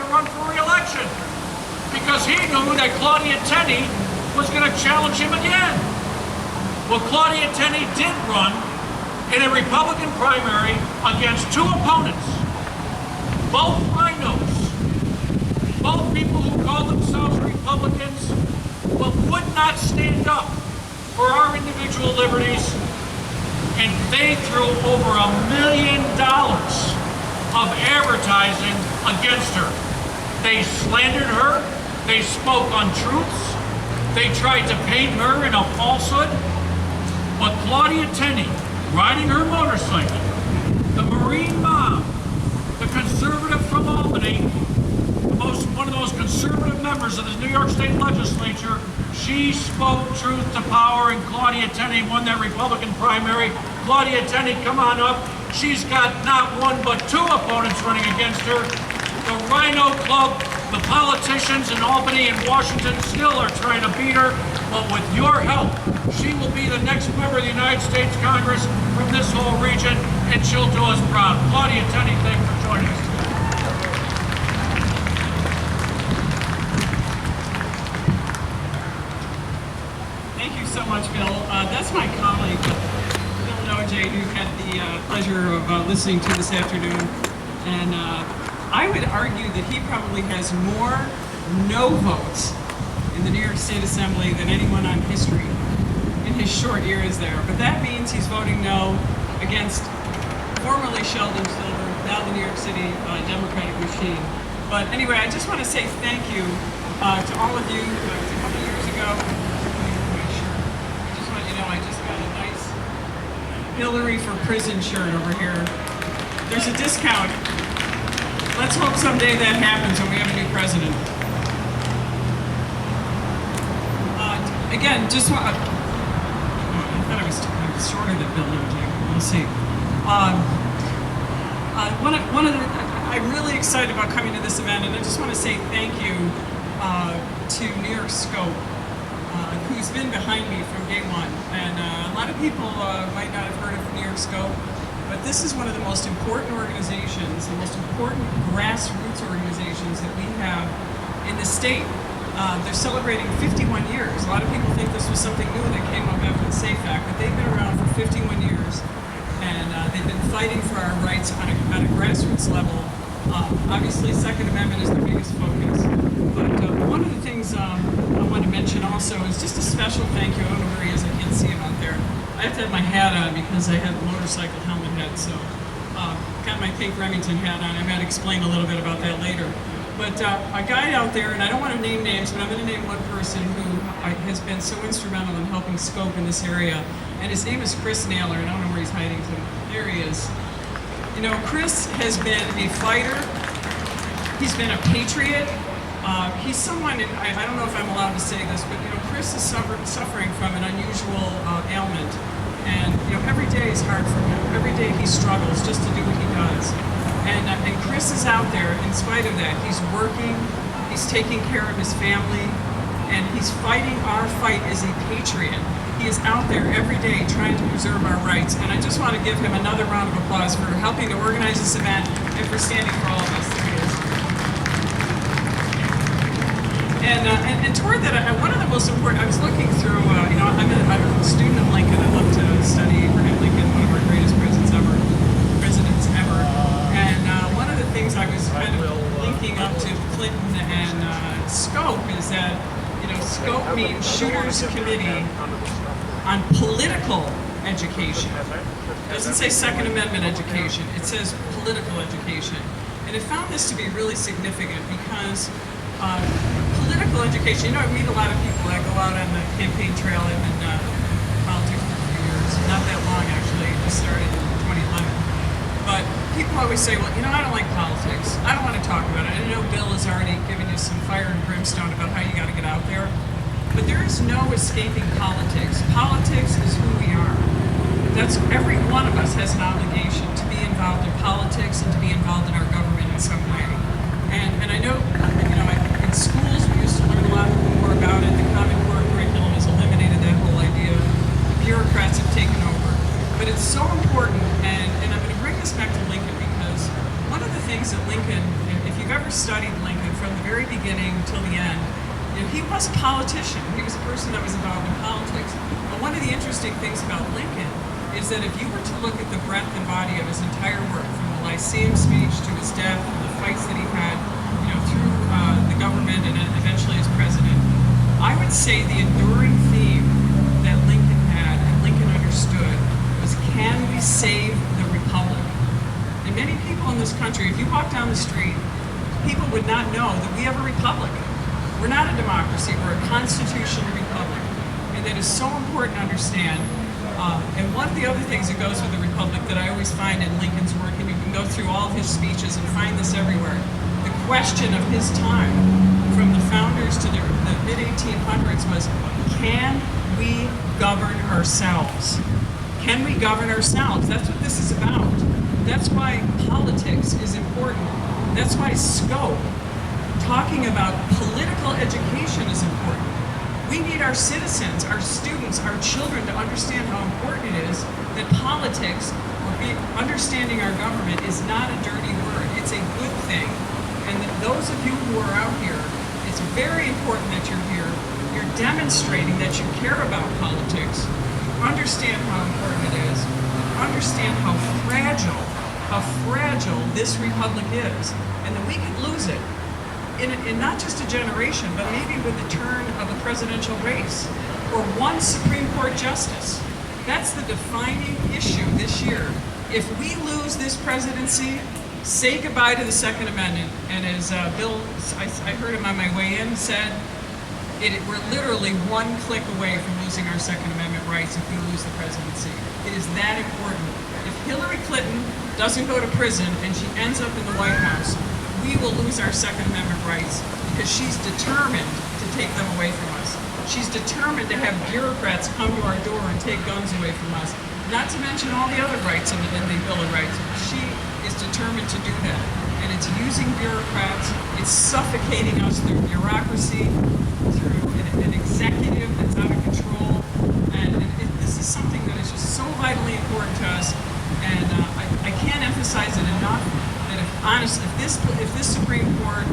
run for re-election because he knew that Claudia Tenney was going to challenge him again. Well, Claudia Tenney did run in a Republican primary against two opponents, both rhinos, both people who call themselves Republicans, but would not stand up for our individual liberties, and they threw over $1 million of advertising against her. They slandered her, they spoke untruths, they tried to paint her in a falsehood, but Claudia Tenney, riding her motorcycle, the Marine mom, the conservative from Albany, one of the most conservative members of the New York State Legislature, she spoke truth to power, and Claudia Tenney won that Republican primary. Claudia Tenney, come on up. She's got not one but two opponents running against her. The Rhino Club, the politicians in Albany and Washington still are trying to beat her, but with your help, she will be the next member of the United States Congress from this whole region, and she'll do us proud. Claudia Tenney, thank you for joining us today. Thank you so much, Bill. That's my colleague, Bill Norwich, who had the pleasure of listening to this afternoon. And I would argue that he probably has more no votes in the New York State Assembly than anyone on history in his short years there. But that means he's voting no against formerly Sheldon Silver, now the New York City Democratic machine. But anyway, I just want to say thank you to all of you. A couple years ago, I just want you to know I just got a nice Hillary for Prison shirt over here. There's a discount. Let's hope someday that happens when we have a new president. Again, just want. I thought I was shorter than Bill Norwich. We'll see. One of the, I'm really excited about coming to this event, and I just want to say thank you to New York Scope, who's been behind me from day one. And a lot of people might not have heard of New York Scope, but this is one of the most important organizations, the most important grassroots organizations that we have in the state. They're celebrating 51 years. A lot of people think this was something new that came up after the SAFE Act, but they've been around for 51 years, and they've been fighting for our rights on a grassroots level. Obviously, Second Amendment is the biggest focus, but one of the things I want to mention also is just a special thank you. I don't know where he is, I can't see him out there. I have to have my hat on because I have a motorcycle helmet head, so got my pink Remington hat on. I might explain a little bit about that later. But a guy out there, and I don't want to name names, but I'm going to name one person who has been so instrumental in helping Scope in this area, and his name is Chris Naylor, and I don't know where he's hiding, so there he is. You know, Chris has been a fighter, he's been a patriot, he's someone, and I don't know if I'm allowed to say this, but you know, Chris is suffering from an unusual ailment, and you know, every day is hard for him. Every day he struggles just to do what he does. And Chris is out there, in spite of that. He's working, he's taking care of his family, and he's fighting our fight as a patriot. He is out there every day trying to preserve our rights. And I just want to give him another round of applause for helping to organize this event and for standing for all of us. There he is. And toward that, one of the most important, I was looking through, you know, I'm a student of Lincoln. I love to study Abraham Lincoln, one of our greatest presidents ever. And one of the things I was kind of linking up to Clinton and Scope is that, you know, Scope means Shooters Committee on Political Education. It doesn't say Second Amendment education, it says political education. And I found this to be really significant because political education, you know, I meet a lot of people that go out on the campaign trail. I've been in politics for a few years, not that long actually, just started in 2011. But people always say, well, you know, I don't like politics. I don't want to talk about it. I know Bill has already given you some fire and brimstone about how you got to get out there. But there is no escaping politics. Politics is who we are. That's every one of us has an obligation to be involved in politics and to be involved in our government in some way. And I know, you know, in schools we used to learn a lot more about it. The Common Core curriculum has eliminated that whole idea. Bureaucrats have taken over. But it's so important, and I'm going to bring this back to Lincoln because one of the things that Lincoln, if you've ever studied Lincoln from the very beginning till the end. You know, he was a politician. He was a person that was involved in politics. But one of the interesting things about Lincoln is that if you were to look at the breadth and body of his entire work, from the Lyceum speech to his death and the fights that he had, you know, through the government and eventually as president, I would say the enduring theme that Lincoln had and Lincoln understood was, can we save the republic? And many people in this country, if you walk down the street, people would not know that we have a republic. We're not a democracy, we're a constitutional republic. And that is so important to understand. And one of the other things that goes with the republic that I always find in Lincoln's work, and you can go through all of his speeches and find this everywhere, the question of his time, from the founders to the mid-1800s, was, can we govern ourselves? Can we govern ourselves? That's what this is about. That's why politics is important. That's why scope, talking about political education, is important. We need our citizens, our students, our children to understand how important it is that politics, or understanding our government, is not a dirty word. It's a good thing. And that those of you who are out here, it's very important that you're here. You're demonstrating that you care about politics, understand how important it is, understand how fragile this republic is, and that we could lose it. In not just a generation, but maybe with the turn of a presidential race, or one Supreme Court justice. That's the defining issue this year. If we lose this presidency, say goodbye to the Second Amendment. And as Bill, I heard him on my way in, said, we're literally one click away from losing our Second Amendment rights if we lose the presidency. It is that important. If Hillary Clinton doesn't go to prison and she ends up in the White House, we will lose our Second Amendment rights, because she's determined to take them away from us. She's determined to have bureaucrats come to our door and take guns away from us, not to mention all the other rights in the Bill of Rights. She is determined to do that. And it's using bureaucrats, it's suffocating us through bureaucracy, through an executive that's out of control. And this is something that is just so vitally important to us. And I can't emphasize it enough. Honestly, if this Supreme Court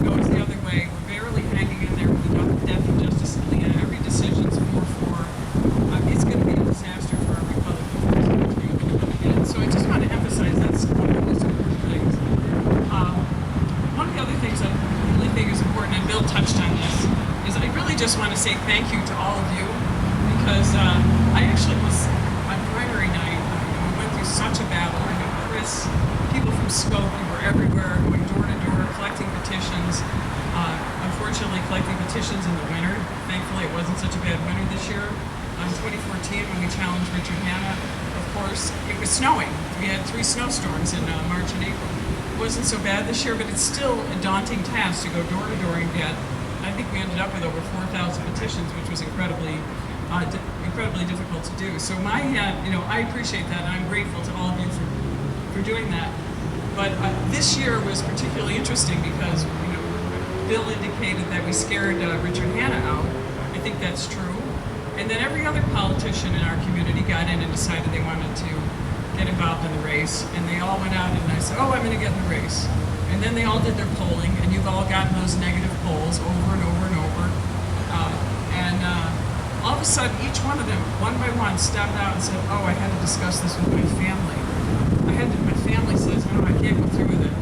goes the other way, we're barely hanging in there with the death of Justice Scalia. Every decision's 4-4. It's going to be a disaster for our republic. And so I just want to emphasize that's one of the most important things. One of the other things that I really think is important, and Bill touched on this, is I really just want to say thank you to all of you, because I actually was, on primary night, we went through such a battle. I know Chris, people from Scope, we were everywhere, going door to door, collecting petitions. Unfortunately, collecting petitions in the winter. Thankfully, it wasn't such a bad winter this year. In 2014, when we challenged Richard Hanna, of course, it was snowing. We had 3 snowstorms in March and April. It wasn't so bad this year, but it's still a daunting task to go door to door and get. I think we ended up with over 4,000 petitions, which was incredibly difficult to do. So I appreciate that, and I'm grateful to all of you for doing that. But this year was particularly interesting because, Bill indicated that we scared Richard Hanna out. I think that's true. And then every other politician in our community got in and decided they wanted to get involved in the race. And they all went out and I said, I'm going to get in the race. And then they all did their polling, and you've all gotten those negative polls over and over and over. All of a sudden, each one of them, one by one, stepped out and said, I had to discuss this with my family. My family says, I can't go through with it.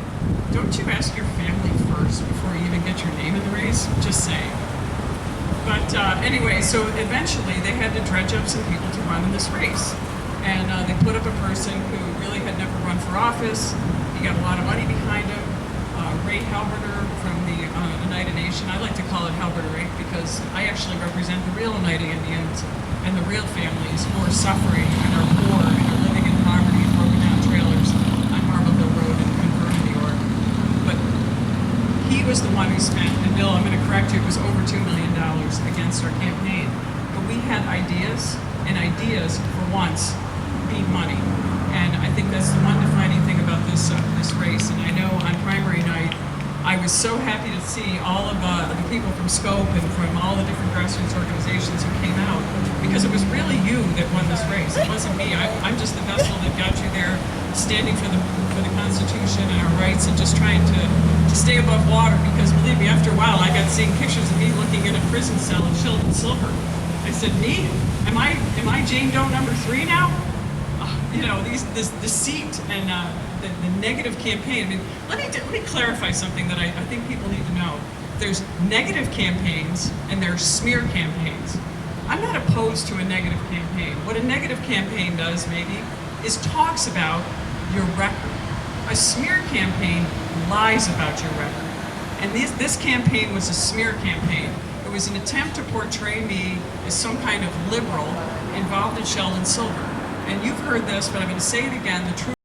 Don't you ask your family first before you even get your name in the race? Just saying. But anyway, so eventually they had to dredge up some people to run in this race. And they put up a person who really had never run for office. He got a lot of money behind him. Ray Halberter from the Oneida Nation. I like to call it Halberter because I actually represent the real Oneida Indians and the real families who are suffering and are poor and are living in poverty in broken down trailers on Marble Hill Road in Vernon, New York. But he was the one who spent, and Bill, I'm going to correct you, it was over $2 million against our campaign. But we had ideas, and ideas, for once, need money. And I think that's the one defining thing about this race. And I know on primary night, I was so happy to see all of the people from Scope and from all the different grassroots organizations who came out, because it was really you that won this race. It wasn't me. I'm just the vessel that got you there, standing for the Constitution and our rights, and just trying to to stay above water, because believe me, after a while, I got seeing pictures of me looking in a prison cell in Sheldon Silver. I said, me? Am I Jane Doe number 3 now? You know, this deceit and the negative campaign. I mean, let me clarify something that I think people need to know. There's negative campaigns and there's smear campaigns. I'm not opposed to a negative campaign. What a negative campaign does, maybe, is talks about your record. A smear campaign lies about your record. And this campaign was a smear campaign. It was an attempt to portray me as some kind of liberal involved in Sheldon Silver. And you've heard this, but I'm going to say it again, the truth